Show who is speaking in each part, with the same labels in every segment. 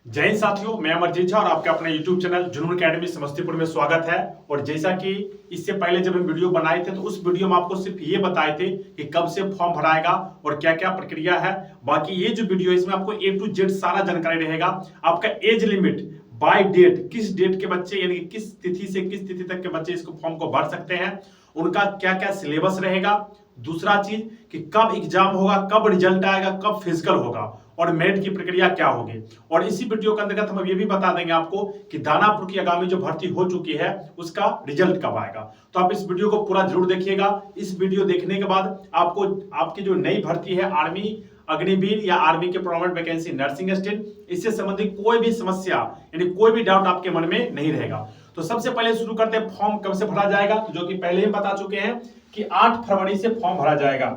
Speaker 1: जय हिंद साथियों, मैं अमरजीत झा और आपके अपने YouTube चैनल जुनून अकेडमी समस्तीपुर में स्वागत है। और जैसा कि इससे पहले जब हम वीडियो बनाए थे तो उस वीडियो में आपको सिर्फ ये बताए थे कि कब से फॉर्म भराएगा और क्या क्या प्रक्रिया है। बाकी ये जो वीडियो है इसमें आपको A to Z सारा जानकारी रहेगा। आपका एज लिमिट बाय डेट, किस डेट के बच्चे यानी कि किस तिथि से किस तिथि तक के बच्चे इसको फॉर्म को भर सकते हैं, उनका क्या क्या सिलेबस रहेगा। दूसरा चीज कि कब एग्जाम होगा, कब रिजल्ट आएगा, कब फिजिकल होगा और मेरिट की प्रक्रिया क्या होगी। और इसी वीडियो के अंतर्गत हम ये भी बता देंगे आपको कि दानापुर की आगामी जो भर्ती हो चुकी है उसका रिजल्ट कब आएगा। तो आप इस वीडियो को पूरा जरूर देखिएगा। इस वीडियो देखने के बाद आपको आपकी जो नई भर्ती है आर्मी अग्निवीर या आर्मी के परमानेंट वैकेंसी नर्सिंग असिस्टेंट, इससे संबंधित कोई भी समस्या यानी कोई भी डाउट आपके मन में नहीं रहेगा। तो सबसे पहले शुरू करते हैं फॉर्म कब से भरा जाएगा, तो जो कि पहले ही बता चुके हैं कि 8 फरवरी से फॉर्म भरा जाएगा।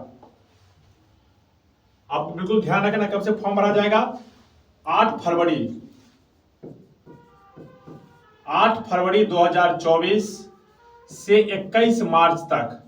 Speaker 1: आप बिल्कुल ध्यान रखना कब से फॉर्म भरा जाएगा। 8 फरवरी 2024 से 21 मार्च तक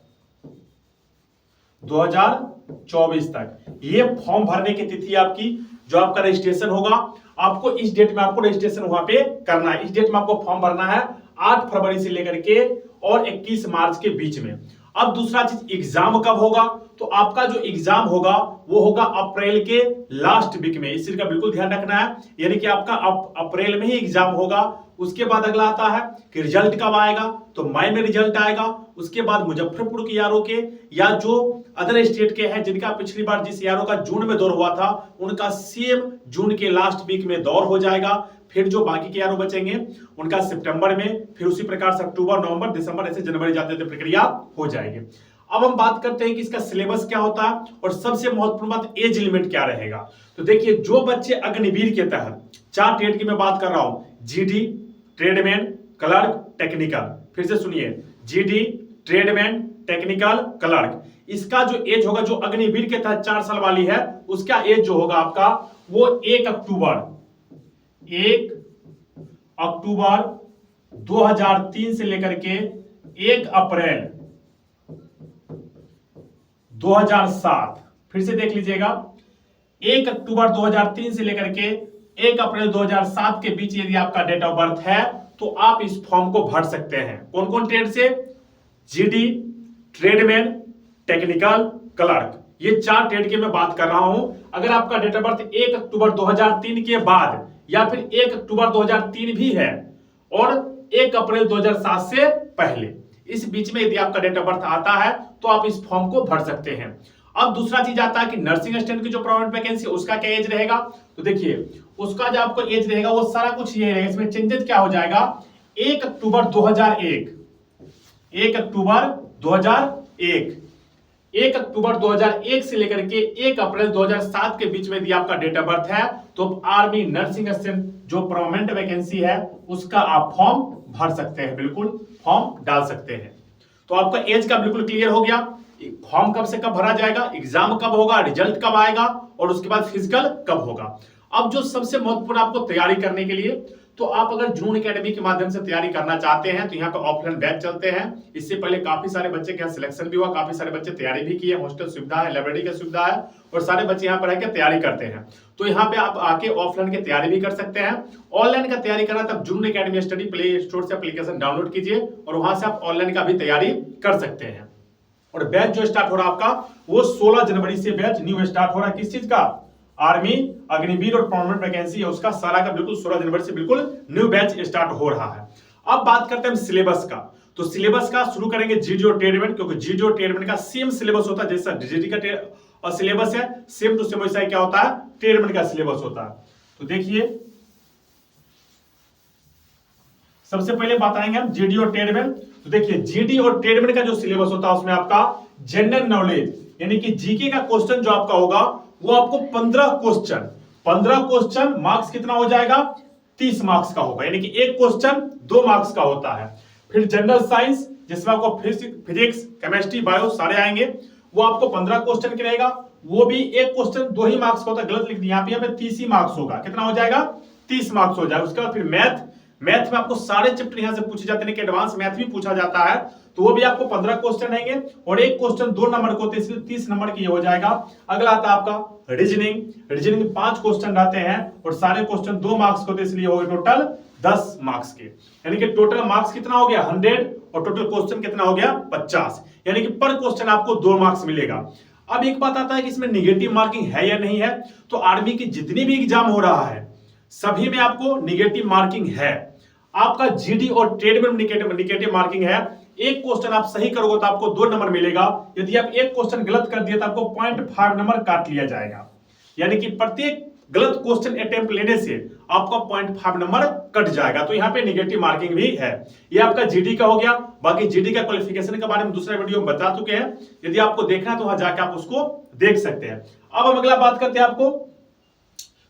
Speaker 1: 2024 तक ये फॉर्म भरने की तिथि आपकी। जो आपका रजिस्ट्रेशन होगा आपको इस डेट में आपको रजिस्ट्रेशन वहां पे करना है। इस डेट में आपको फॉर्म भरना है 8 फरवरी से लेकर के और 21 मार्च के बीच में। अब दूसरा चीज एग्जाम कब होगा, तो आपका जो एग्जाम होगा वो होगा अप्रैल के लास्ट वीक में। इस चीज का बिल्कुल ध्यान रखना है, यानी कि आपका अप्रैल में ही एग्जाम होगा। उसके बाद अगला आता है कि रिजल्ट कब आएगा, तो मई में रिजल्ट आएगा। उसके बाद मुजफ्फरपुर के यारों के या जो अदर स्टेट के हैं जिनका पिछली बार जिस यारों का जून में दौर हुआ था उनका सेम जून के लास्ट वीक में दौर हो जाएगा। फिर जो बाकी के यारों बचेंगे उनका सितंबर में, फिर उसी प्रकार से अक्टूबर, नवंबर, दिसंबर, ऐसे जनवरी जाते थे प्रक्रिया हो जाएगी। अब हम बात करते हैं कि इसका सिलेबस क्या होता है और सबसे महत्वपूर्ण बात एज लिमिट क्या रहेगा। तो देखिए, जो बच्चे अग्निवीर के तहत 4 ट्रेड की मैं बात कर रहा हूं, जीडी, ट्रेडमैन, क्लर्क, टेक्निकल। फिर से सुनिए, जीडी, ट्रेडमैन, टेक्निकल, क्लर्क, इसका जो एज होगा, जो अग्निवीर के तहत 4 साल वाली है उसका एज जो होगा आपका वो 1 अक्टूबर 2003 से लेकर के 1 अप्रैल 2007। फिर से देख लीजिएगा, 1 अक्टूबर 2003 से लेकर के 1 अप्रैल 2007 के बीच यदि आपका डेट ऑफ बर्थ है तो आप इस फॉर्म को भर सकते हैं। कौन कौन ट्रेड से? जीडी, ट्रेडमैन, टेक्निकल, क्लर्क, ये 4 ट्रेड की मैं बात कर रहा हूं। अगर आपका डेट ऑफ बर्थ 1 अक्टूबर 2003 के बाद या फिर 1 अक्टूबर 2003 भी है और 1 अप्रैल 2007 से पहले, इस बीच में यदि आपका डेट ऑफ बर्थ आता है तो आप इस फॉर्म को भर सकते हैं। अब दूसरा चीज आता है कि नर्सिंग असिस्टेंट की जो परमानेंट वैकेंसी उसका क्या एज रहेगा। तो देखिए, उसका जो आपको एज रहेगा वो सारा कुछ ये रहेगा। इसमें चेंजेस क्या हो जाएगा, 1 अक्टूबर 2001 1 अक्टूबर 2001 से लेकर के 1 अप्रैल 2007 के बीच में यदि आपका डेट ऑफ बर्थ है तो आर्मी नर्सिंग असिस्टेंट जो परमानेंट वैकेंसी है उसका आप फॉर्म भर सकते हैं, बिल्कुल फॉर्म डाल सकते हैं। तो आपका एज का बिल्कुल क्लियर हो गया, फॉर्म कब से कब भरा जाएगा, एग्जाम कब होगा, रिजल्ट कब आएगा और उसके बाद फिजिकल कब होगा। अब जो सबसे महत्वपूर्ण आपको तैयारी करने के लिए, तो आप अगर जुनून अकेडमी के माध्यम से तैयारी करना चाहते हैं तो यहाँ पे ऑफलाइन बैच चलते हैं। इससे पहले काफी सारे बच्चे के यहाँ सिलेक्शन भी हुआ, काफी सारे बच्चे तैयारी भी किए, हॉस्टल सुविधा है, लाइब्रेरी की सुविधा है और सारे बच्चे यहाँ पर रहकर तैयारी करते हैं। तो यहाँ पे आप आके ऑफलाइन की तैयारी भी कर सकते हैं। ऑनलाइन का तैयारी करना तब जुनून अकेडमी स्टडी प्ले स्टोर से एप्लीकेशन डाउनलोड कीजिए और वहां से आप ऑनलाइन का भी तैयारी कर सकते हैं। और बैच जो स्टार्ट हो रहा है आपका वो 16 जनवरी से बैच न्यू स्टार्ट हो रहा है। किस चीज का? आर्मी अग्निवीर और परमानेंट वैकेंसी है उसका सारा का बिल्कुल 16 जनवरी से बिल्कुल न्यू बैच स्टार्ट हो रहा है। अब बात करते हैं सिलेबस का। तो सिलेबस का शुरू करेंगे जीडी और ट्रेडमैन, क्योंकि जीडी और ट्रेडमैन का सेम सिलेबस होता है। जैसा जीडी का सिलेबस है सेम टू सेम वैसा क्या होता है ट्रेडमैन का सिलेबस होता है। तो देखिए, सबसे पहले बताएंगे हम जीडी और ट्रेडमैन। तो देखिए, जीडी और ट्रेडमैन का जो सिलेबस होता है उसमें आपका जनरल नॉलेज यानी कि जीके का क्वेश्चन जो आपका होगा वो आपको 15 क्वेश्चन मार्क्स कितना हो जाएगा, 30 मार्क्स का होगा, यानी कि एक क्वेश्चन 2 मार्क्स का होता है। फिर जनरल साइंस जिसमें आपको फिजिक्स, केमिस्ट्री, बायो सारे आएंगे, वो आपको 15 क्वेश्चन के रहेगा। वो भी एक क्वेश्चन 2 ही मार्क्स का होता है, गलत लिख दिया यहाँ पे, 30 ही मार्क्स होगा। कितना हो जाएगा, 30 मार्क्स हो जाएगा। उसके बाद फिर मैथ मैथ में आपको सारे चैप्टर यहां से पूछे जाते हैं कि एडवांस मैथ भी पूछा जाता है, तो वो भी आपको 15 क्वेश्चन रहेंगे और एक क्वेश्चन 2 नंबर को होते हैं, इसलिए 30 नंबर की हो जाएगा। अगला आता है आपका रीजनिंग में 5 क्वेश्चन रहते हैं और सारे क्वेश्चन 2 मार्क्स के होते हैं, इसलिए हो गए टोटल 10 मार्क्स के। यानी कि टोटल मार्क्स कितना हो गया 100 और टोटल क्वेश्चन कितना हो गया 50, यानी कि पर क्वेश्चन आपको 2 मार्क्स मिलेगा। अब एक बात आता है कि इसमें निगेटिव मार्किंग है या नहीं है, तो आर्मी की जितनी भी एग्जाम हो रहा है सभी में आपको निगेटिव मार्किंग है। आपका जीडी और ट्रेड में निगेटिव मार्किंग है। एक क्वेश्चन आप सही करोगे तो आपको 2 नंबर मिलेगा, यदि आप एक क्वेश्चन गलत कर दिए तो आपको 0.5 नंबर काट लिया जाएगा। यानी कि प्रत्येक गलत क्वेश्चन अटेम्प्ट लेने से आपका 0.5 नंबर कट जाएगा, तो यहाँ पे निगेटिव मार्किंग भी है। ये आपका जीडी का हो गया। बाकी जीडी का क्वालिफिकेशन के बारे में दूसरा वीडियो में बता चुके हैं, यदि आपको देखना है तो वहां जाके आप उसको देख सकते हैं। अब हम अगला बात करते हैं आपको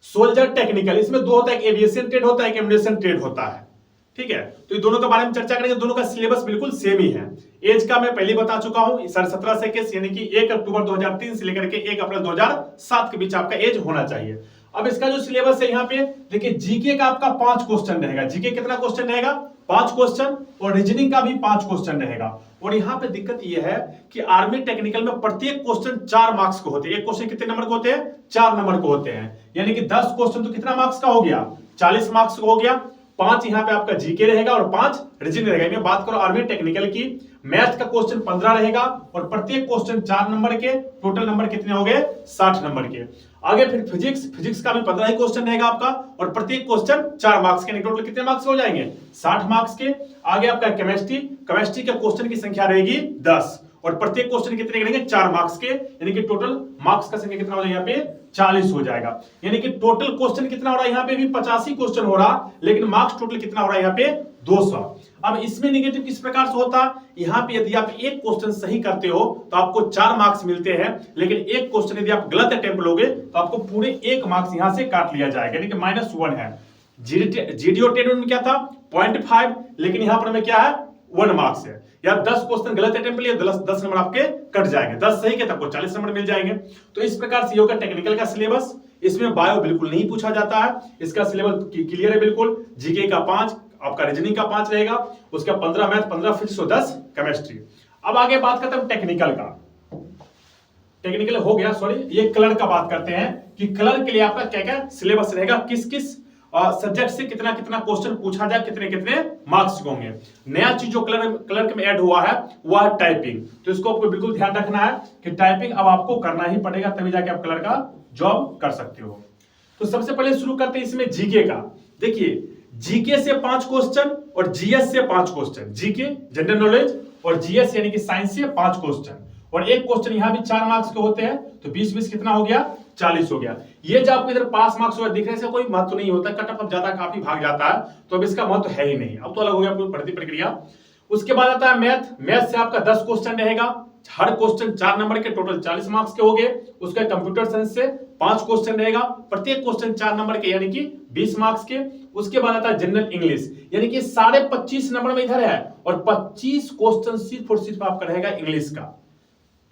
Speaker 1: सोल्जर टेक्निकल। इसमें 2 होता है, एक एविएशन ट्रेड होता है, एक एम्यूनेशन ट्रेड होता है, ठीक है। तो ये दोनों के बारे में चर्चा करेंगे। दोनों का सिलेबस बिल्कुल सेम ही है। एज का मैं पहले बता चुका हूं 17.5 से केस, यानी कि 1 अक्टूबर 2003 से लेकर के 1 अप्रैल 2007 के बीच आपका एज होना चाहिए। अब इसका जो सिलेबस है यहाँ पे देखिए, जीके का आपका 5 क्वेश्चन रहेगा। जीके कितना क्वेश्चन रहेगा 5 क्वेश्चन, और रीजनिंग का भी 5 क्वेश्चन रहेगा। और यहाँ पे दिक्कत यह है कि आर्मी टेक्निकल में प्रत्येक क्वेश्चन 4 मार्क्स को होते हैं। एक क्वेश्चन कितने नंबर को होते हैं 4 नंबर को होते हैं, यानी कि 10 क्वेश्चन तो कितना मार्क्स का हो गया 40 मार्क्स का हो गया। 5 यहाँ पे आपका जीके रहेगा और 5 रीजनिंग रहेगा। मैं बात करो आर्मी टेक्निकल की, मैथ का क्वेश्चन 15 रहेगा और प्रत्येक क्वेश्चन 4 नंबर के, टोटल नंबर कितने हो गए 60 नंबर के। आगे फिर फिजिक्स का भी 15 ही क्वेश्चन रहेगा आपका और प्रत्येक क्वेश्चन 4 मार्क्स के, टोटल कितने मार्क्स हो जाएंगे 60 मार्क्स के। आगे आपका केमिस्ट्री का क्वेश्चन की संख्या रहेगी 10 और प्रत्येक क्वेश्चन कितने रहेंगे 4 मार्क्स के, यानी कि टोटल मार्क्स का संख्या कितना हो जाएगा यहाँ पे 40 हो जाएगा। यानी कि टोटल क्वेश्चन कितना हो रहा है यहाँ पे भी 85 क्वेश्चन हो रहा, लेकिन मार्क्स टोटल कितना हो रहा है यहाँ पे 200। अब इसमें निगेटिव किस प्रकार से होता है, यहाँ पे यदि आप एक क्वेश्चन सही करते हो तो आपको 4 मार्क्स मिलते हैं, लेकिन एक क्वेश्चन यदि आप गलत अटेम्प्ट लोगे तो आपको पूरे 1 मार्क्स यहां से काट लिया जाएगा, यानी कि -1 है। जीडी और टेड में क्या था 0.5, लेकिन यहां पर हमें क्या है 1 मार्क्स है। या 10 क्वेश्चन गलत अटेम्प्ट लिए 10 नंबर आपके कट जाएंगे, 10 सही के तो आपको 40 नंबर मिल जाएंगे। तो इस प्रकार से होगा टेक्निकल का सिलेबस। इसमें बायो बिल्कुल नहीं पूछा जाता है, इसका सिलेबस क्लियर है बिल्कुल। जीके का 5, आपका रीजनिंग का 5 रहेगा, उसका 15 मैथ, 15 फिजिक्स और 10 केमिस्ट्री। अब आगे बात करते हैं टेक्निकल का। टेक्निकल हो गया, सॉरी, ये कलर का बात करते हैं कि कलर के लिए आपका क्या क्या सिलेबस रहेगा, किस किस सब्जेक्ट से कितना कितना क्वेश्चन पूछा जाए, कितने कितने मार्क्स होंगे। नया चीज जो कलर में ऐड हुआ है वो है टाइपिंग। तो इसको आपको बिल्कुल ध्यान रखना है कि टाइपिंग अब आपको करना ही पड़ेगा, तभी जाके आप कलर का जॉब कर सकते हो। तो सबसे पहले शुरू करते हैं इसमें जीके का। देखिए, जीके से 5 क्वेश्चन और जीएस से 5 क्वेश्चन। जीके जनरल नॉलेज और जीएस यानी कि साइंस से 5 क्वेश्चन, और एक क्वेश्चन यहां भी 4 मार्क्स के होते हैं, तो 20 कितना हो गया 40 हो गया। ये जो आपको इधर पास मार्क्स हुआ दिखने से कोई महत्व नहीं होता, कट ऑफ ज्यादा काफी भाग जाता है, तो अब इसका महत्व है ही नहीं। अब तो अलग हो गया भर्ती प्रक्रिया। उसके बाद आता है मैथ से आपका 10 क्वेश्चन रहेगा, हर क्वेश्चन 4 नंबर के, टोटल 40 मार्क्स के हो गए। उसका कंप्यूटर साइंस से 5 क्वेश्चन रहेगा, प्रत्येक क्वेश्चन 4 नंबर के, यानी कि 20 मार्क्स के। उसके बाद आता है जनरल इंग्लिश, यानी कि 25.5 नंबर में इधर है और 25 क्वेश्चन सिर्फ और सिर्फ आपका रहेगा इंग्लिश का।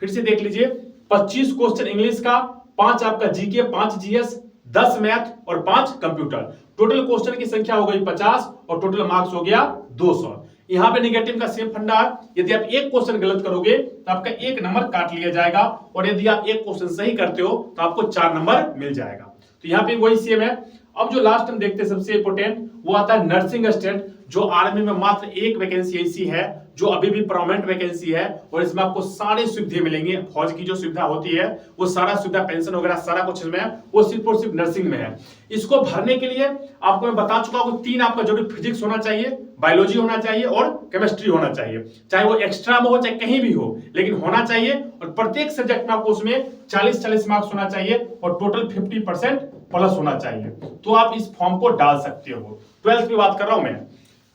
Speaker 1: फिर से देख लीजिए, 25 क्वेश्चन इंग्लिश का, 5 आपका जीके, 5 जीएस, 10 मैथ और 5 कंप्यूटर। टोटल क्वेश्चन की संख्या हो गई 50 और टोटल मार्क्स हो गया 200। यहां पे निगेटिव का सेम फंडा है, यदि आप एक क्वेश्चन गलत करोगे तो आपका 1 नंबर काट लिया जाएगा, और यदि आप एक क्वेश्चन सही करते हो तो आपको 4 नंबर मिल जाएगा। तो यहाँ पे वही सेम है। अब जो लास्ट हम देखते हैं सबसे इंपोर्टेंट, वो आता है नर्सिंग असिस्टेंट, जो आर्मी में मात्र 1 वैकेंसी ऐसी है जो अभी भी परमानेंट वैकेंसी है, और इसमें आपको सारी सुविधाएं मिलेंगी। फौज की जो सुविधा होती है वो सारा सुविधा, पेंशन वगैरह सारा कुछ इसमें है, वो सिर्फ और सिर्फ नर्सिंग में है। इसको भरने के लिए आपको मैं बता चुका हूं 3 आपका जरूरी फिजिक्स होना चाहिए, बायोलॉजी होना चाहिए और केमिस्ट्री होना चाहिए, चाहे वो एक्स्ट्रा में हो चाहे कहीं भी हो, लेकिन होना चाहिए। और प्रत्येक सब्जेक्ट में आपको उसमें 40-40 मार्क्स होना चाहिए और टोटल 50% प्लस होना चाहिए, तो आप इस फॉर्म को डाल सकते हो। 12th की बात कर रहा हूं मैं।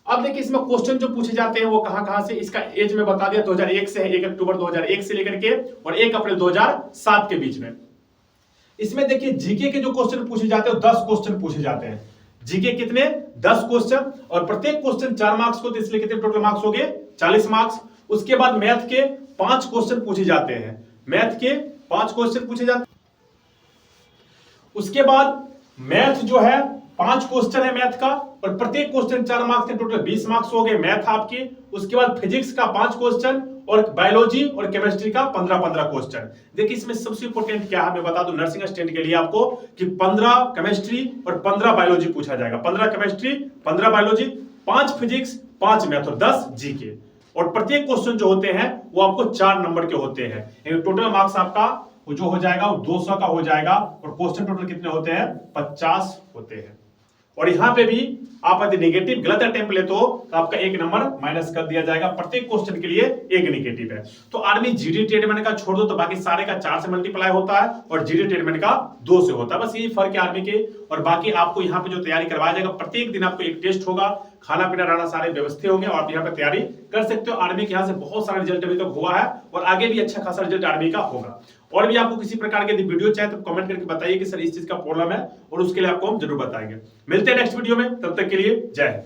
Speaker 1: अब देखिए, इसमें क्वेश्चन जो पूछे जाते हैं वो कहां से, इसका एज में बता दिया 2001 से है, 1 अक्टूबर 2001 से लेकर के और 1 अप्रैल 2007 के बीच में। इसमें देखिए जीके के जो क्वेश्चन पूछे जाते हैं 10 क्वेश्चन पूछे जाते हैं। जीके कितने 10 क्वेश्चन, और प्रत्येक क्वेश्चन 4 मार्क्स को, तो इसलिए कितने टोटल मार्क्स हो गए 40 मार्क्स। उसके बाद मैथ के 5 क्वेश्चन पूछे जाते हैं, मैथ के 5 क्वेश्चन पूछे जाते हैं। उसके बाद मैथ जो है 5 क्वेश्चन है मैथ का और प्रत्येक क्वेश्चन 4 मार्क्स के, टोटल 20 मार्क्स हो गए मैथ आपके। उसके बाद फिजिक्स का 5 क्वेश्चन और बायोलॉजी और केमिस्ट्री का 15-15 क्वेश्चन। देखिए इसमें सबसे इंपॉर्टेंट क्या है मैं बता दूं नर्सिंग असिस्टेंट के लिए आपको कि 15 केमिस्ट्री और 15 बायोलॉजी पूछा जाएगा। 15 केमिस्ट्री, 15 बायोलॉजी, 5 फिजिक्स, 5 मैथ और 10 जीके। और प्रत्येक क्वेश्चन जो होते हैं वो आपको 4 नंबर के होते हैं। टोटल मार्क्स आपका जो हो जाएगा वो 200 का हो जाएगा और क्वेश्चन टोटल कितने होते हैं 50 होते हैं। और यहां पे भी आप यदि नेगेटिव गलत अटेम्प्ट ले तो आपका 1 नंबर माइनस कर दिया जाएगा। प्रत्येक क्वेश्चन के लिए 1 नेगेटिव है। तो आर्मी जीडी ट्रीटमेंट का छोड़ दो तो बाकी सारे का 4 से मल्टीप्लाई होता है और जीडी ट्रीटमेंट का 2 से होता है। बस यही फर्क है आर्मी के। और बाकी आपको यहाँ पे जो तैयारी करवाया जाएगा प्रत्येक दिन आपको एक टेस्ट होगा, खाना पीना रहना सारे व्यवस्थित होंगे और आप यहाँ पे तैयारी कर सकते हो। आर्मी के यहाँ से बहुत सारा रिजल्ट अभी तक हुआ है और आगे भी अच्छा खासा रिजल्ट आर्मी का होगा। और भी आपको किसी प्रकार के वीडियो चाहे तो कमेंट करके बताइए कि सर इस चीज का प्रॉब्लम है और उसके लिए आपको हम जरूर बताएंगे। मिलते हैं नेक्स्ट वीडियो में, तब तक के लिए जय हिंद।